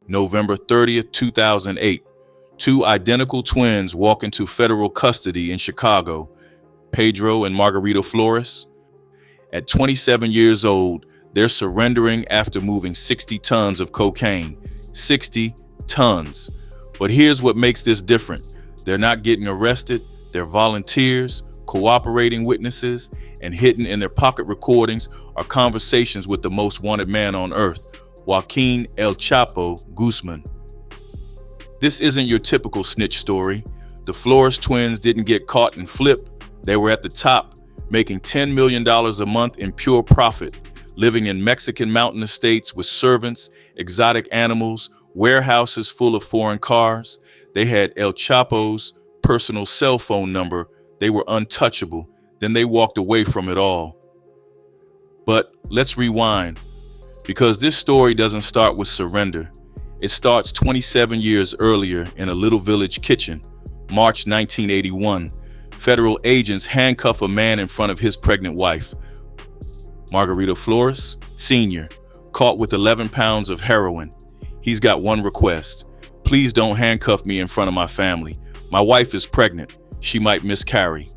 November 30th, 2008. Two identical twins walk into federal custody in Chicago, Pedro and Margarito Flores. At 27 years old, they're surrendering after moving 60 tons of cocaine. 60 tons. But here's what makes this different. They're not getting arrested. They're volunteers, cooperating witnesses, and hidden in their pocket recordings are conversations with the most wanted man on earth, Joaquin El Chapo Guzman. This isn't your typical snitch story. The Flores twins didn't get caught and flip. They were at the top, making $10 million a month in pure profit, living in Mexican mountain estates with servants, exotic animals, warehouses full of foreign cars. They had El Chapo's personal cell phone number. They were untouchable. Then they walked away from it all. But let's rewind, because this story doesn't start with surrender. It starts 27 years earlier in a little village kitchen, March 1981. Federal agents handcuff a man in front of his pregnant wife. Margarito Flores, Sr., caught with 11 pounds of heroin. He's got one request. Please don't handcuff me in front of my family. My wife is pregnant. She might miscarry.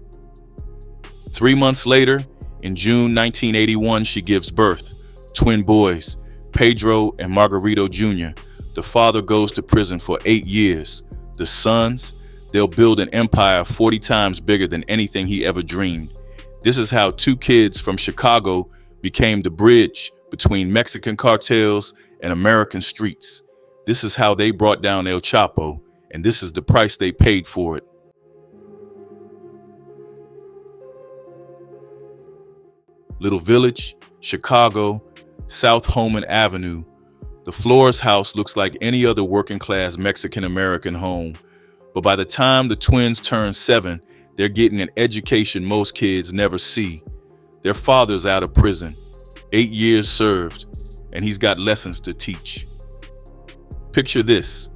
3 months later, in June 1981, she gives birth. Twin boys, Pedro and Margarito Jr. The father goes to prison for 8 years. The sons, they'll build an empire 40 times bigger than anything he ever dreamed. This is how two kids from Chicago became the bridge between Mexican cartels and American streets. This is how they brought down El Chapo, and this is the price they paid for it. Little village, Chicago, South Homan Avenue. The Flores house looks like any other working-class Mexican-American home. But by the time the twins turn 7, they're getting an education most kids never see. Their father's out of prison, 8 years served, and he's got lessons to teach. Picture this,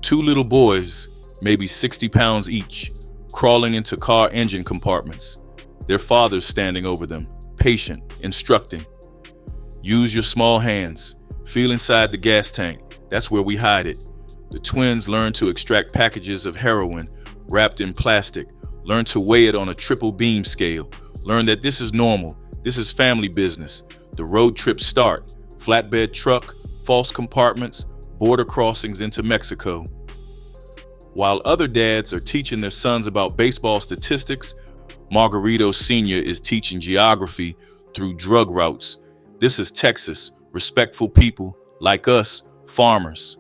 2 little boys, maybe 60 pounds each, crawling into car engine compartments. Their father's standing over them, patient, instructing. Use your small hands. Feel inside the gas tank. That's where we hide it. The twins learn to extract packages of heroin wrapped in plastic, learn to weigh it on a triple beam scale, learn that this is normal, this is family business. The road trips start, flatbed truck, false compartments, border crossings into Mexico. While other dads are teaching their sons about baseball statistics, Margarito Sr. is teaching geography through drug routes. This is Texas, respectful people, like us, farmers.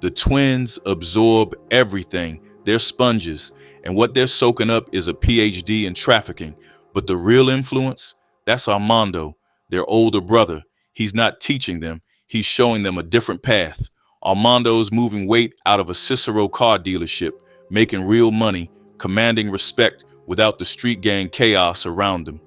The twins absorb everything. They're sponges, and what they're soaking up is a PhD in trafficking. But the real influence, that's Armando, their older brother. He's not teaching them, he's showing them a different path. Armando's moving weight out of a Cicero car dealership, making real money, commanding respect without the street gang chaos around him.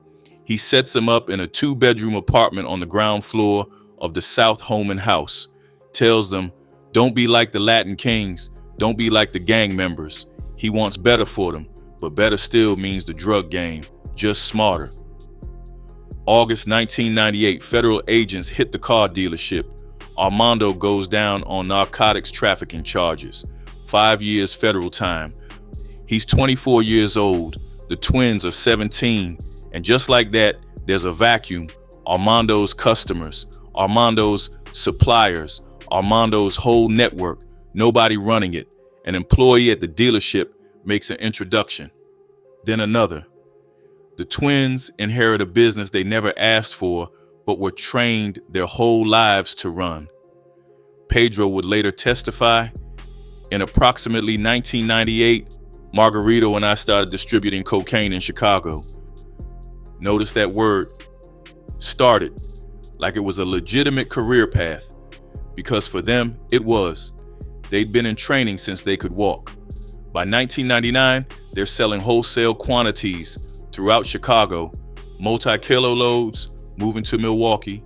He sets them up in a 2-bedroom apartment on the ground floor of the South Homan house. Tells them, don't be like the Latin kings, don't be like the gang members. He wants better for them, but better still means the drug game, just smarter. August 1998, federal agents hit the car dealership. Armando goes down on narcotics trafficking charges. 5 years federal time. He's 24 years old. The twins are 17. And just like that, there's a vacuum. Armando's customers, Armando's suppliers, Armando's whole network, nobody running it. An employee at the dealership makes an introduction, then another. The twins inherit a business they never asked for, but were trained their whole lives to run. Pedro would later testify. In approximately 1998, Margarito and I started distributing cocaine in Chicago. Notice that word, started, like it was a legitimate career path, because for them, it was. They'd been in training since they could walk. By 1999, they're selling wholesale quantities throughout Chicago, multi-kilo loads, moving to Milwaukee,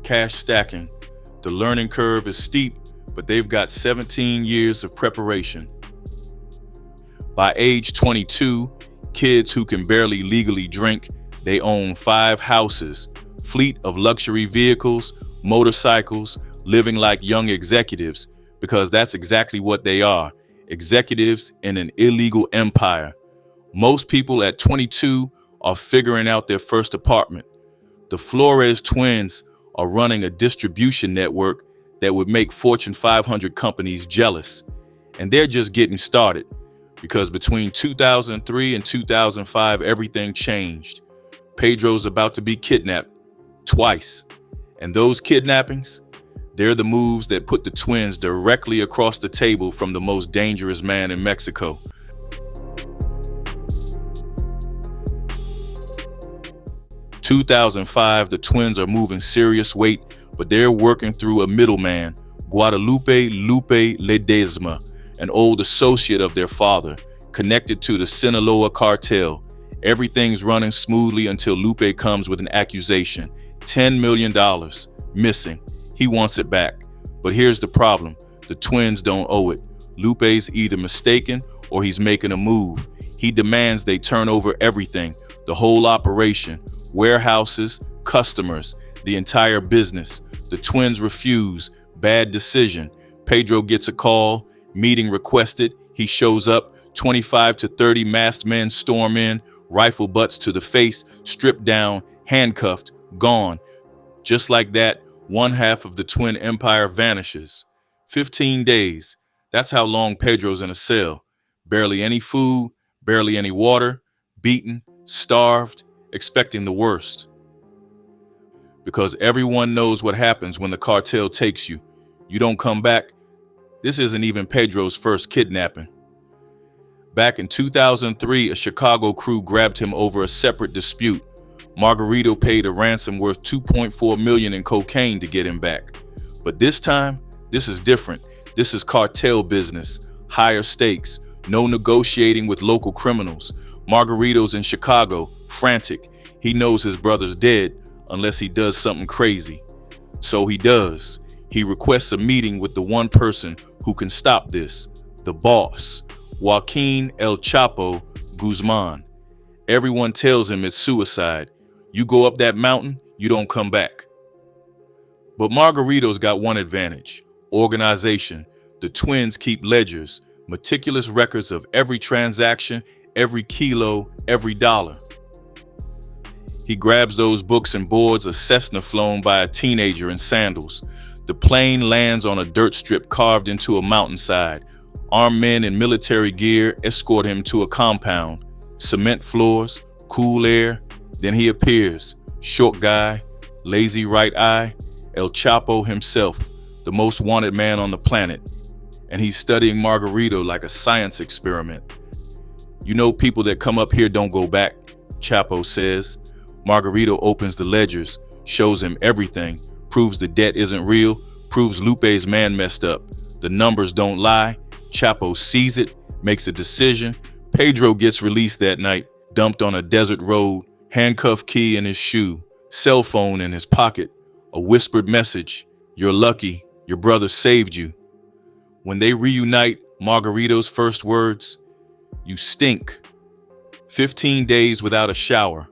cash stacking. The learning curve is steep, but they've got 17 years of preparation. By age 22, kids who can barely legally drink, they own 5 houses, fleet of luxury vehicles, motorcycles, living like young executives, because that's exactly what they are, executives in an illegal empire. Most people at 22 are figuring out their first apartment. The Flores twins are running a distribution network that would make Fortune 500 companies jealous. And they're just getting started, because between 2003 and 2005, everything changed. Pedro's about to be kidnapped twice. And those kidnappings, they're the moves that put the twins directly across the table from the most dangerous man in Mexico. In 2005, the twins are moving serious weight, but they're working through a middleman, Guadalupe Lupe Ledesma, an old associate of their father, connected to the Sinaloa cartel. Everything's running smoothly until Lupe comes with an accusation. $10 million missing. He wants it back. But here's the problem. The twins don't owe it. Lupe's either mistaken or he's making a move. He demands they turn over everything, the whole operation, warehouses, customers, the entire business. The twins refuse. Bad decision. Pedro gets a call, meeting requested. He shows up. 25 to 30 masked men storm in, rifle butts to the face, stripped down, handcuffed, gone. Just like that, one half of the twin empire vanishes. 15 days. That's how long Pedro's in a cell. Barely any food, barely any water, beaten, starved, expecting the worst. Because everyone knows what happens when the cartel takes you. You don't come back. This isn't even Pedro's first kidnapping. Back in 2003, a Chicago crew grabbed him over a separate dispute. Margarito paid a ransom worth $2.4 million in cocaine to get him back. But this time, this is different. This is cartel business, higher stakes, no negotiating with local criminals. Margarito's in Chicago, frantic. He knows his brother's dead unless he does something crazy. So he does. He requests a meeting with the one person who can stop this, the boss, Joaquin El Chapo Guzman. Everyone tells him it's suicide. You go up that mountain, you don't come back. But Margarito's got one advantage: organization. The twins keep ledgers, meticulous records of every transaction, every kilo, every dollar. He grabs those books and boards a Cessna flown by a teenager in sandals. The plane lands on a dirt strip carved into a mountainside. Armed men in military gear escort him to a compound. Cement floors, cool air. Then he appears. Short guy, lazy right eye, El Chapo himself, the most wanted man on the planet. And he's studying Margarito like a science experiment. You know, people that come up here don't go back, Chapo says. Margarito opens the ledgers, shows him everything, proves the debt isn't real, proves Lupe's man messed up. The numbers don't lie. Chapo sees it, makes a decision. Pedro gets released that night, dumped on a desert road, handcuff key in his shoe, cell phone in his pocket, a whispered message: "You're lucky, your brother saved you." When they reunite, Margarito's first words: "You stink." 15 days without a shower.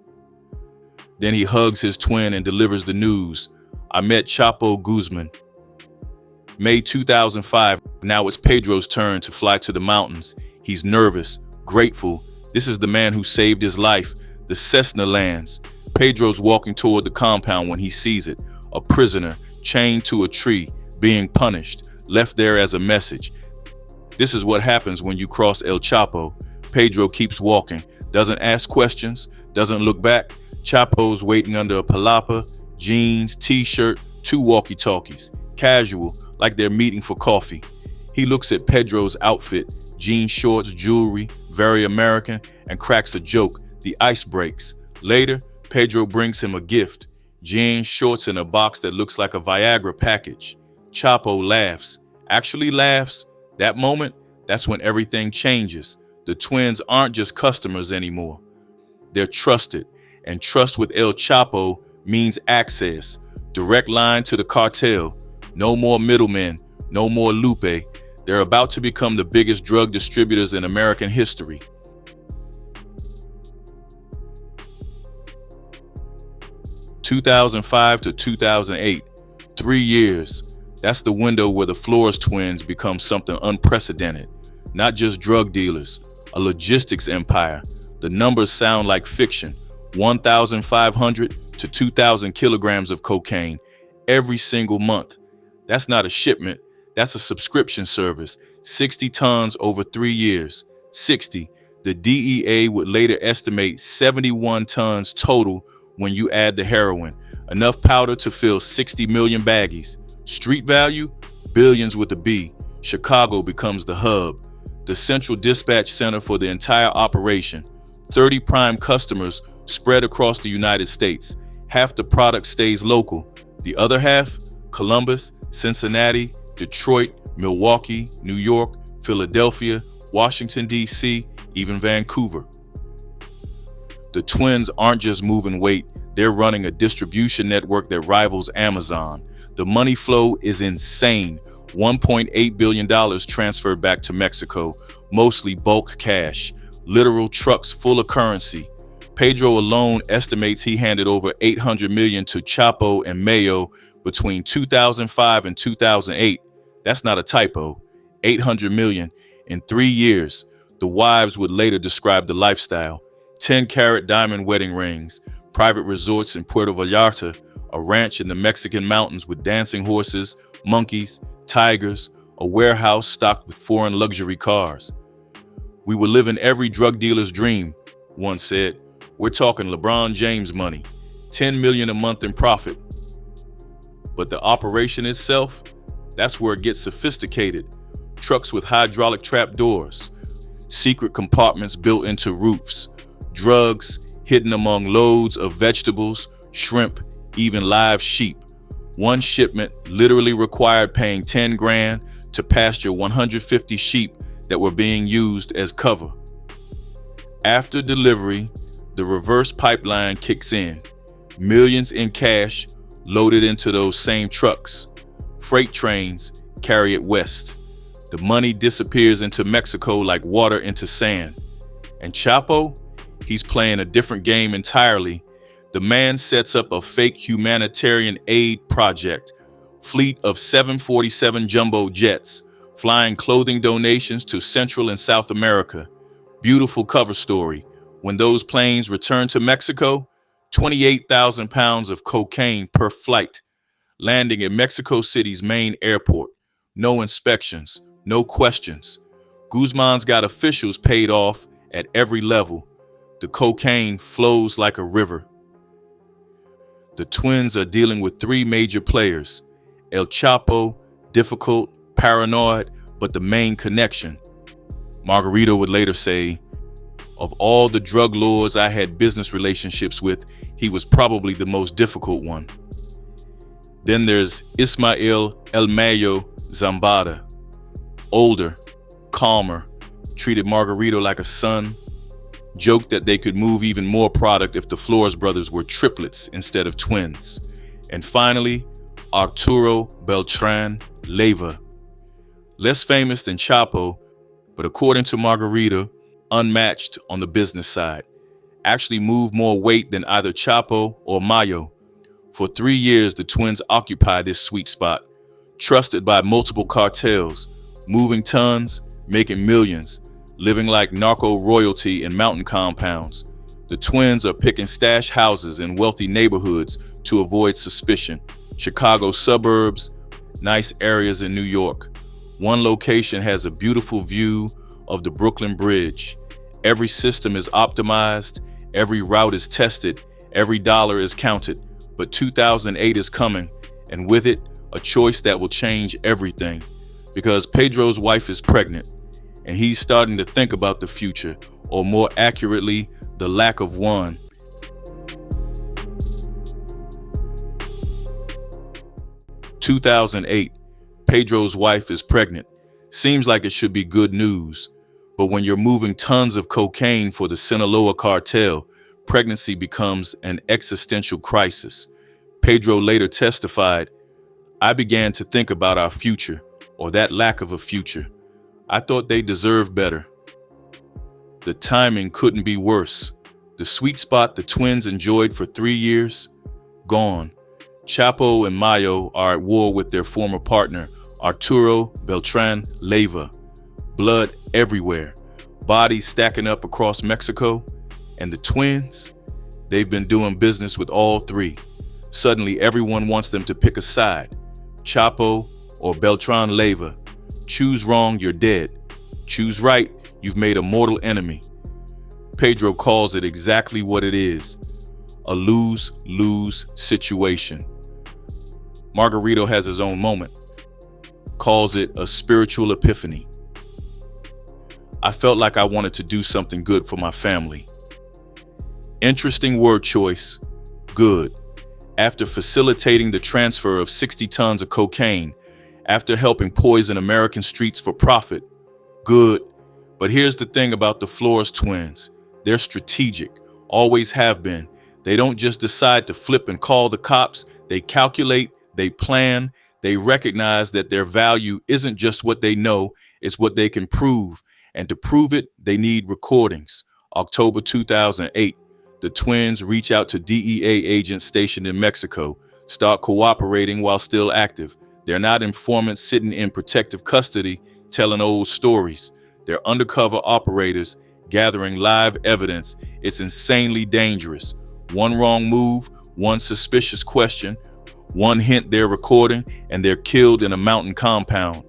Then he hugs his twin and delivers the news: "I met Chapo Guzman." May 2005, now it's Pedro's turn to fly to the mountains. He's nervous, grateful. This is the man who saved his life. The Cessna lands. Pedro's walking toward the compound when he sees it. A prisoner, chained to a tree, being punished, left there as a message. This is what happens when you cross El Chapo. Pedro keeps walking, doesn't ask questions, doesn't look back. Chapo's waiting under a palapa, jeans, t-shirt, 2 walkie-talkies. Casual, like they're meeting for coffee. He looks at Pedro's outfit, jean shorts, jewelry, very American, and cracks a joke. The ice breaks. Later, Pedro brings him a gift: jeans, shorts, and a box that looks like a Viagra package. Chapo laughs. Actually laughs. That moment, that's when everything changes. The twins aren't just customers anymore. They're trusted. And trust with El Chapo means access. Direct line to the cartel. No more middlemen. No more Lupe. They're about to become the biggest drug distributors in American history. (2005 to 2008), 3 years. That's the window where the Flores twins become something unprecedented. Not just drug dealers, a logistics empire. The numbers sound like fiction. 1,500 to 2,000 kilograms of cocaine every single month. That's not a shipment, that's a subscription service. 60 tons over 3 years. 60. The DEA would later estimate 71 tons total when you add the heroin. Enough powder to fill 60 million baggies. Street value? Billions with a B. Chicago becomes the hub, the central dispatch center for the entire operation. 30 prime customers spread across the United States. Half the product stays local. The other half, Columbus, Cincinnati, Detroit, Milwaukee, New York, Philadelphia, Washington, D.C., even Vancouver. The twins aren't just moving weight, they're running a distribution network that rivals Amazon. The money flow is insane. $1.8 billion transferred back to Mexico, mostly bulk cash, literal trucks full of currency. Pedro alone estimates he handed over $800 million to Chapo and Mayo between 2005 and 2008. That's not a typo. $800 million in 3 years. The wives would later describe the lifestyle. 10-carat diamond wedding rings, private resorts in Puerto Vallarta, a ranch in the Mexican mountains with dancing horses, monkeys, tigers, a warehouse stocked with foreign luxury cars. "We were living every drug dealer's dream," one said. "We're talking LeBron James money, 10 million a month in profit." But the operation itself, that's where it gets sophisticated. Trucks with hydraulic trap doors, secret compartments built into roofs, drugs hidden among loads of vegetables, shrimp, even live sheep. One shipment literally required paying 10 grand to pasture 150 sheep that were being used as cover. After delivery, the reverse pipeline kicks in. Millions in cash loaded into those same trucks. Freight trains carry it west. The money disappears into Mexico like water into sand. And Chapo, he's playing a different game entirely. The man sets up a fake humanitarian aid project, fleet of 747 jumbo jets, flying clothing donations to Central and South America. Beautiful cover story. When those planes return to Mexico, 28,000 pounds of cocaine per flight, landing at Mexico City's main airport. No inspections, no questions. Guzman's got officials paid off at every level. The cocaine flows like a river. The twins are dealing with 3 major players. El Chapo, difficult, paranoid, but the main connection. Margarito would later say, "Of all the drug lords I had business relationships with, he was probably the most difficult one." Then there's Ismael El Mayo Zambada. Older, calmer, treated Margarito like a son, joked that they could move even more product if the Flores brothers were triplets instead of twins. And finally, Arturo Beltran Leyva. Less famous than Chapo, but according to Margarito, unmatched on the business side. Actually moved more weight than either Chapo or Mayo. For 3 years, the twins occupied this sweet spot, trusted by multiple cartels, moving tons, making millions, living like narco royalty in mountain compounds. The twins are picking stash houses in wealthy neighborhoods to avoid suspicion. Chicago suburbs, nice areas in New York. One location has a beautiful view of the Brooklyn Bridge. Every system is optimized, every route is tested, every dollar is counted. But 2008 is coming, and with it, a choice that will change everything. Because Pedro's wife is pregnant, and he's starting to think about the future, or more accurately, the lack of one. "2008, Pedro's wife is pregnant. Seems like it should be good news. But when you're moving tons of cocaine for the Sinaloa cartel, pregnancy becomes an existential crisis." Pedro later testified, "I began to think about our future, or that lack of a future. I thought they deserved better." The timing couldn't be worse. The sweet spot the twins enjoyed for 3 years, gone. Chapo and Mayo are at war with their former partner, Arturo Beltran Leyva. Blood everywhere, bodies stacking up across Mexico, and the twins, they've been doing business with all three. Suddenly, everyone wants them to pick a side. Chapo or Beltran Leyva. Choose wrong, you're dead. Choose right, you've made a mortal enemy. Pedro calls it exactly what it is, a lose-lose situation. Margarito has his own moment, calls it a spiritual epiphany. I felt like I wanted to do something good for my family. Interesting word choice, good. After facilitating the transfer of 60 tons of cocaine, after helping poison American streets for profit, good. But here's the thing about the Flores twins. They're strategic, always have been. They don't just decide to flip and call the cops. They calculate, they plan, they recognize that their value isn't just what they know, it's what they can prove. And to prove it, they need recordings. October 2008, the twins reach out to DEA agents stationed in Mexico, start cooperating while still active. They're not informants sitting in protective custody telling old stories. They're undercover operators gathering live evidence. It's insanely dangerous. One wrong move, one suspicious question, one hint they're recording, and they're killed in a mountain compound.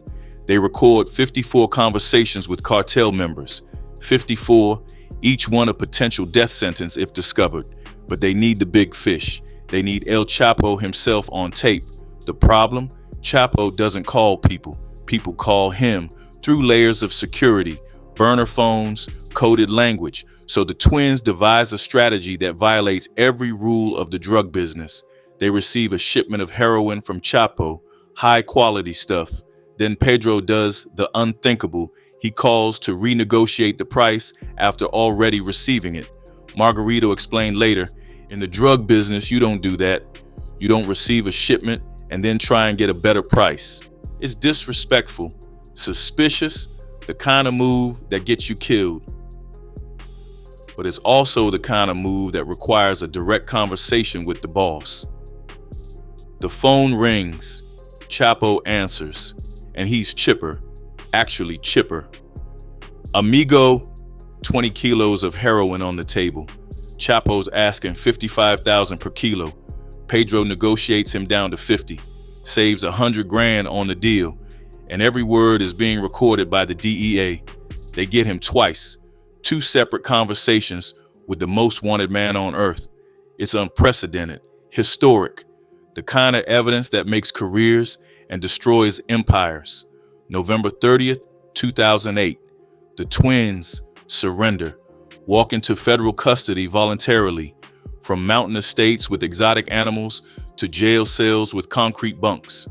They record 54 conversations with cartel members. 54, each one a potential death sentence if discovered. But they need the big fish. They need El Chapo himself on tape. The problem? Chapo doesn't call people. People call him through layers of security, burner phones, coded language. So the twins devise a strategy that violates every rule of the drug business. They receive a shipment of heroin from Chapo, high quality stuff. Then Pedro does the unthinkable. He calls to renegotiate the price after already receiving it. Margarito explained later, in the drug business, you don't do that. You don't receive a shipment and then try and get a better price. It's disrespectful, suspicious, the kind of move that gets you killed. But it's also the kind of move that requires a direct conversation with the boss. The phone rings. Chapo answers, and he's chipper, actually chipper. Amigo, 20 kilos of heroin on the table. Chapo's asking $55,000 per kilo. Pedro negotiates him down to 50, saves $100,000 on the deal, and every word is being recorded by the DEA. They get him twice, 2 separate conversations with the most wanted man on earth. It's unprecedented, historic, the kind of evidence that makes careers and destroys empires. November 30th, 2008, the twins surrender, walk into federal custody voluntarily, from mountain estates with exotic animals to jail cells with concrete bunks.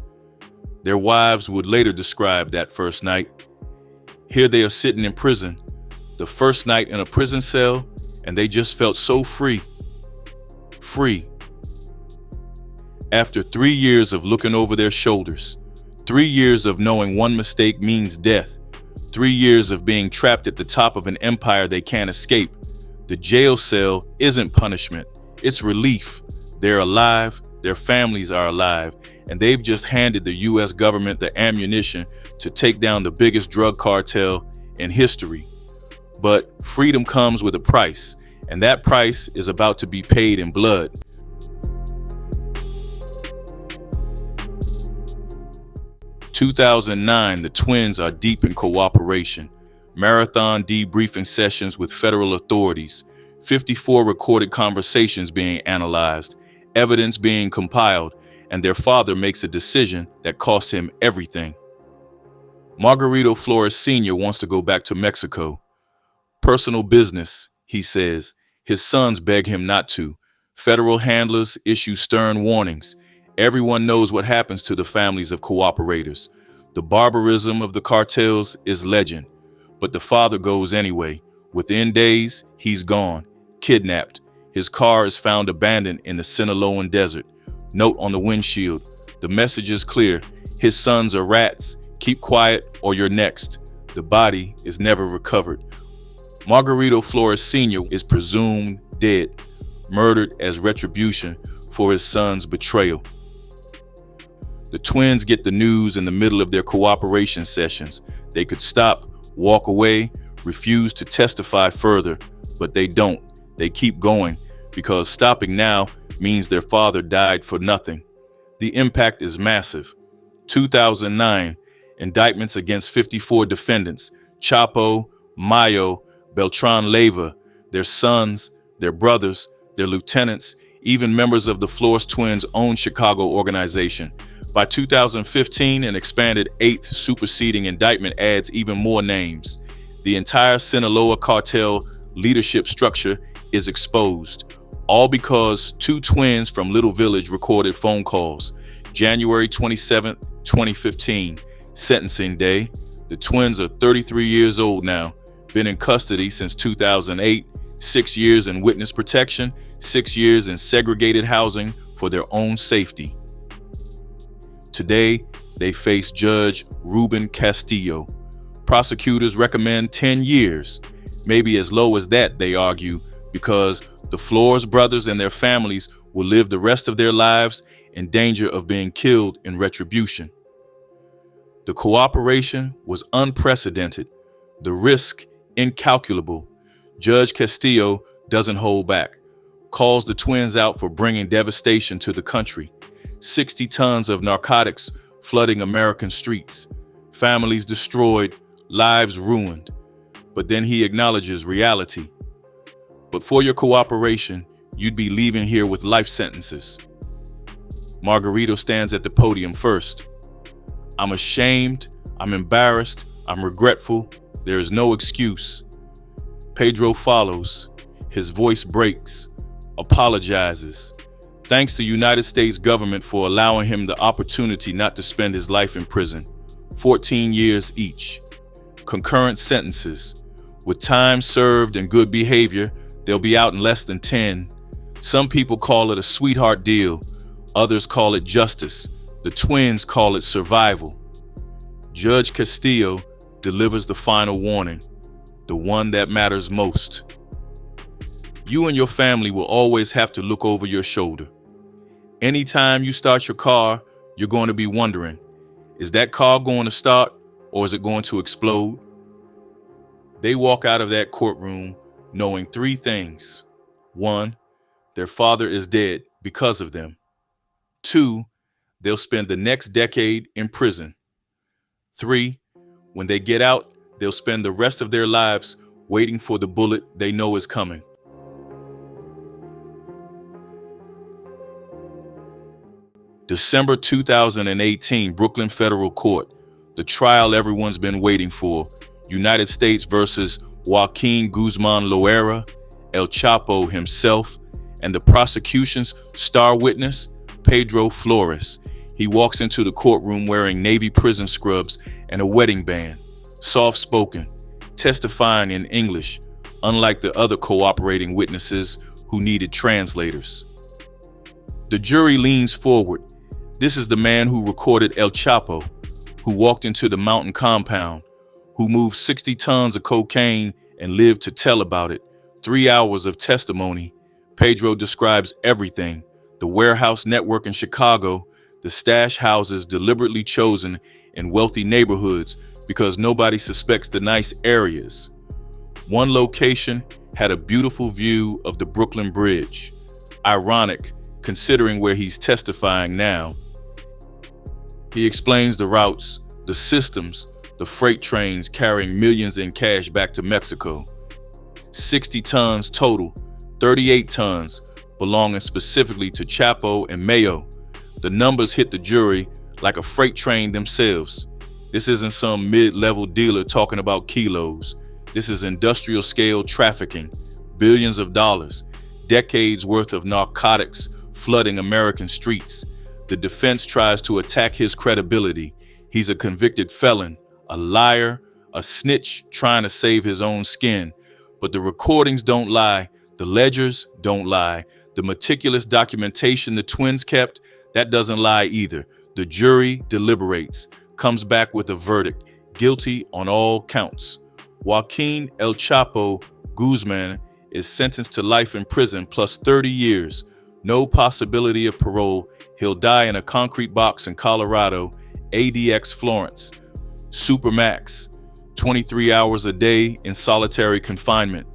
Their wives would later describe that first night. Here they are sitting in prison, the first night in a prison cell, and they just felt so free. Free. After 3 years of looking over their shoulders, 3 years of knowing one mistake means death, 3 years of being trapped at the top of an empire they can't escape, the jail cell isn't punishment, it's relief. They're alive, their families are alive, and they've just handed the US government the ammunition to take down the biggest drug cartel in history. But freedom comes with a price, and that price is about to be paid in blood. In 2009, the twins are deep in cooperation. Marathon debriefing sessions with federal authorities, 54 recorded conversations being analyzed, evidence being compiled, and their father makes a decision that costs him everything. Margarito Flores Sr. wants to go back to Mexico. Personal business, he says. His sons beg him not to. Federal handlers issue stern warnings. Everyone knows what happens to the families of cooperators. The barbarism of the cartels is legend. But the father goes anyway. Within days, he's gone, kidnapped. His car is found abandoned in the Sinaloan desert. Note on the windshield. The message is clear. His sons are rats. Keep quiet or you're next. The body is never recovered. Margarito Flores Sr. is presumed dead, murdered as retribution for his son's betrayal. The twins get the news in the middle of their cooperation sessions. They could stop, walk away, refuse to testify further, but they don't. They keep going because stopping now means their father died for nothing. The impact is massive. 2009, indictments against 54 defendants, Chapo, Mayo, Beltran Leyva, their sons, their brothers, their lieutenants, even members of the Flores twins' own Chicago organization. By 2015, an expanded 8th superseding indictment adds even more names. The entire Sinaloa cartel leadership structure is exposed, all because two twins from Little Village recorded phone calls. January 27, 2015, sentencing day. The twins are 33 years old now, been in custody since 2008, 6 years in witness protection, 6 years in segregated housing for their own safety. Today, they face Judge Ruben Castillo. Prosecutors recommend 10 years, maybe as low as that, they argue, because the Flores brothers and their families will live the rest of their lives in danger of being killed in retribution. The cooperation was unprecedented, the risk incalculable. Judge Castillo doesn't hold back, calls the twins out for bringing devastation to the country. 60 tons of narcotics flooding American streets, families destroyed, lives ruined. But then he acknowledges reality. But for your cooperation, you'd be leaving here with life sentences. Margarito stands at the podium first. I'm ashamed, I'm embarrassed, I'm regretful, there is no excuse. Pedro follows, his voice breaks, apologizes. Thanks to United States government for allowing him the opportunity not to spend his life in prison. 14 years each. Concurrent sentences. With time served and good behavior, they'll be out in less than 10. Some people call it a sweetheart deal. Others call it justice. The twins call it survival. Judge Castillo delivers the final warning, the one that matters most. You and your family will always have to look over your shoulder. Anytime you start your car, you're going to be wondering, is that car going to start or is it going to explode? They walk out of that courtroom knowing 3 things. 1, their father is dead because of them. 2, they'll spend the next decade in prison. 3, when they get out, they'll spend the rest of their lives waiting for the bullet they know is coming. December 2018, Brooklyn Federal Court. The trial everyone's been waiting for. United States versus Joaquin Guzman Loera, El Chapo himself, and the prosecution's star witness, Pedro Flores. He walks into the courtroom wearing Navy prison scrubs and a wedding band, soft-spoken, testifying in English, unlike the other cooperating witnesses who needed translators. The jury leans forward. This is the man who recorded El Chapo, who walked into the mountain compound, who moved 60 tons of cocaine and lived to tell about it. 3 hours of testimony. Pedro describes everything: the warehouse network in Chicago, the stash houses deliberately chosen in wealthy neighborhoods because nobody suspects the nice areas. One location had a beautiful view of the Brooklyn Bridge. Ironic, considering where he's testifying now. He explains the routes, the systems, the freight trains carrying millions in cash back to Mexico. 60 tons total, 38 tons belonging specifically to Chapo and Mayo. The numbers hit the jury like a freight train themselves. This isn't some mid-level dealer talking about kilos. This is industrial scale trafficking, billions of dollars, decades worth of narcotics flooding American streets. The defense tries to attack his credibility. He's a convicted felon, a liar, a snitch trying to save his own skin. But the recordings don't lie. The ledgers don't lie. The meticulous documentation the twins kept, that doesn't lie either. The jury deliberates, comes back with a verdict, guilty on all counts. Joaquin El Chapo Guzman is sentenced to life in prison plus 30 years. No possibility of parole. He'll die in a concrete box in Colorado, ADX Florence. Supermax, 23 hours a day in solitary confinement.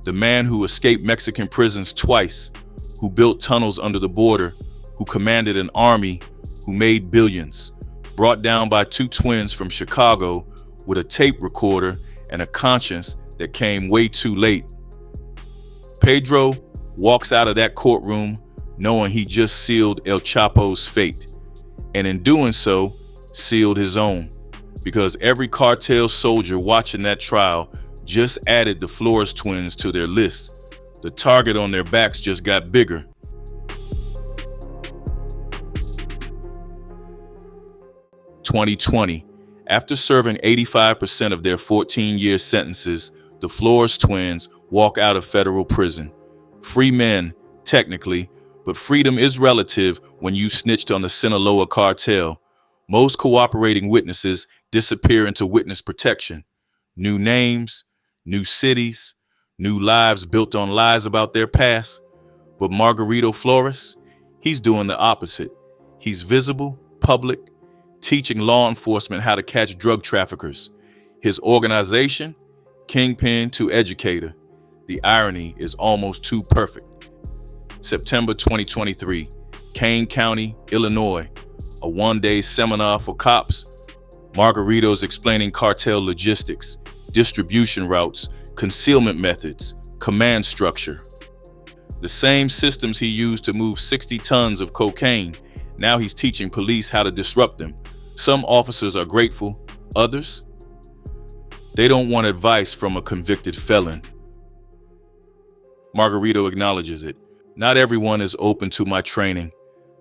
The man who escaped Mexican prisons twice, who built tunnels under the border, who commanded an army, who made billions. Brought down by two twins from Chicago with a tape recorder and a conscience that came way too late. Pedro walks out of that courtroom knowing he just sealed El Chapo's fate, and in doing so, sealed his own, because every cartel soldier watching that trial just added the Flores twins to their list. The target on their backs just got bigger. (2020) After serving 85% of their 14-year sentences, the Flores twins walk out of federal prison. Free men, technically, but freedom is relative when you snitched on the Sinaloa cartel. Most cooperating witnesses disappear into witness protection. New names, new cities, new lives built on lies about their past. But Margarito Flores, he's doing the opposite. He's visible, public, teaching law enforcement how to catch drug traffickers. His organization, Kingpin to Educator. The irony is almost too perfect. September 2023, Caine County, Illinois. A one-day seminar for cops. Margarito's explaining cartel logistics, distribution routes, concealment methods, command structure. The same systems he used to move 60 tons of cocaine, now he's teaching police how to disrupt them. Some officers are grateful, others, they don't want advice from a convicted felon. Margarito acknowledges it. Not everyone is open to my training.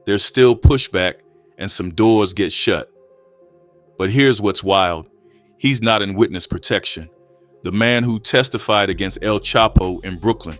There's still pushback and some doors get shut. But here's what's wild. He's not in witness protection. The man who testified against El Chapo in Brooklyn,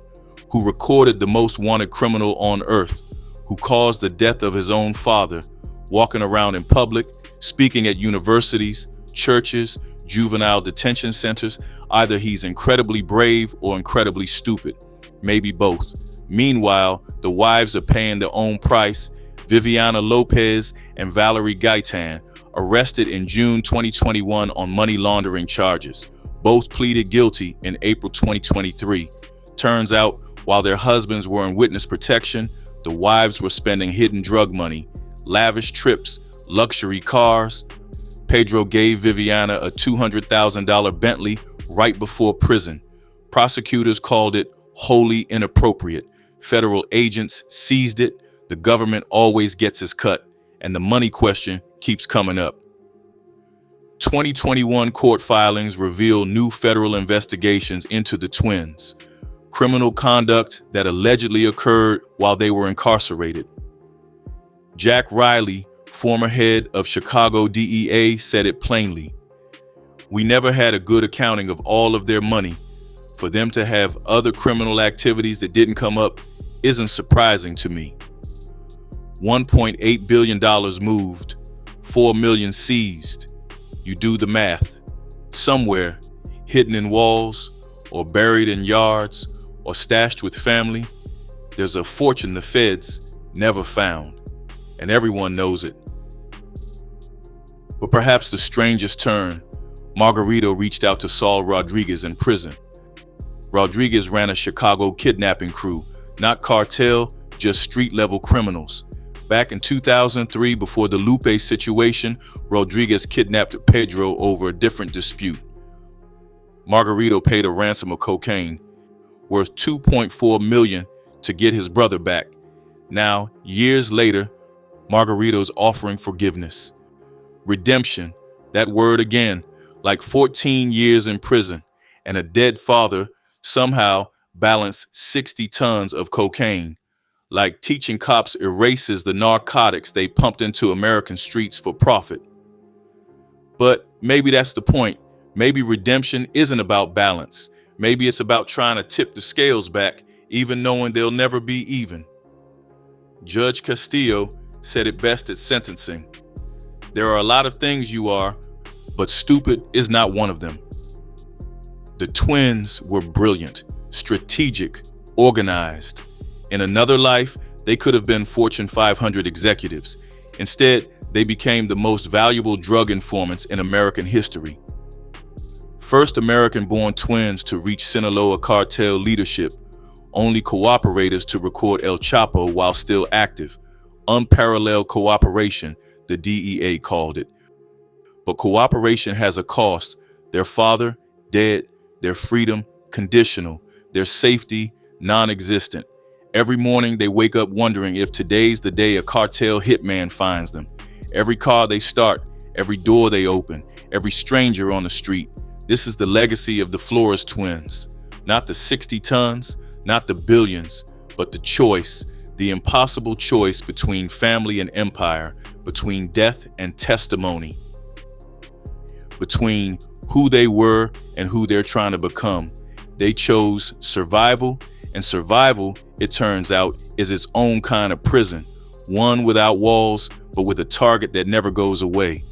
who recorded the most wanted criminal on earth, who caused the death of his own father, walking around in public, speaking at universities, churches, juvenile detention centers. Either he's incredibly brave or incredibly stupid, maybe both. Meanwhile, the wives are paying their own price. Viviana Lopez and Valerie Gaitan, arrested in June 2021 on money laundering charges. Both pleaded guilty in April 2023. Turns out, while their husbands were in witness protection, the wives were spending hidden drug money, lavish trips, luxury cars. Pedro gave Viviana a $200,000 Bentley right before prison. Prosecutors called it wholly inappropriate. Federal agents seized it. The government always gets its cut, and the money question keeps coming up. 2021 court filings reveal new federal investigations into the twins. Criminal conduct that allegedly occurred while they were incarcerated. Jack Riley, former head of Chicago DEA, said it plainly. We never had a good accounting of all of their money. For them to have other criminal activities that didn't come up isn't surprising to me. $1.8 billion moved, 4 million seized. You do the math. Somewhere, hidden in walls, or buried in yards, or stashed with family, there's a fortune the feds never found, and everyone knows it. But perhaps the strangest turn, Margarito reached out to Saul Rodriguez in prison. Rodriguez ran a Chicago kidnapping crew, not cartel, just street-level criminals. Back in 2003, before the Lupe situation, Rodriguez kidnapped Pedro over a different dispute. Margarito paid a ransom of cocaine, worth $2.4 million, to get his brother back. Now, years later, Margarito's offering forgiveness. Redemption, that word again, like 14 years in prison, and a dead father somehow balanced 60 tons of cocaine. Like teaching cops erases the narcotics they pumped into American streets for profit. But maybe that's the point. Maybe redemption isn't about balance. Maybe it's about trying to tip the scales back, even knowing they'll never be even. Judge Castillo said it best at sentencing. There are a lot of things you are, but stupid is not one of them. The twins were brilliant, strategic, organized. In another life, They could have been Fortune 500 executives. Instead, they became the most valuable drug informants in American history. First American-born twins to reach Sinaloa cartel leadership, only cooperators to record El Chapo while still active. Unparalleled cooperation, the DEA called it. But cooperation has a cost. Their father, dead, their freedom, conditional, their safety, non-existent. Every morning they wake up wondering if today's the day a cartel hitman finds them. Every car they start, every door they open, every stranger on the street. This is the legacy of the Flores twins. Not the 60 tons, not the billions, but the choice, the impossible choice between family and empire, between death and testimony, between who they were and who they're trying to become. They chose survival, and survival, it turns out, is its own kind of prison, one without walls, but with a target that never goes away.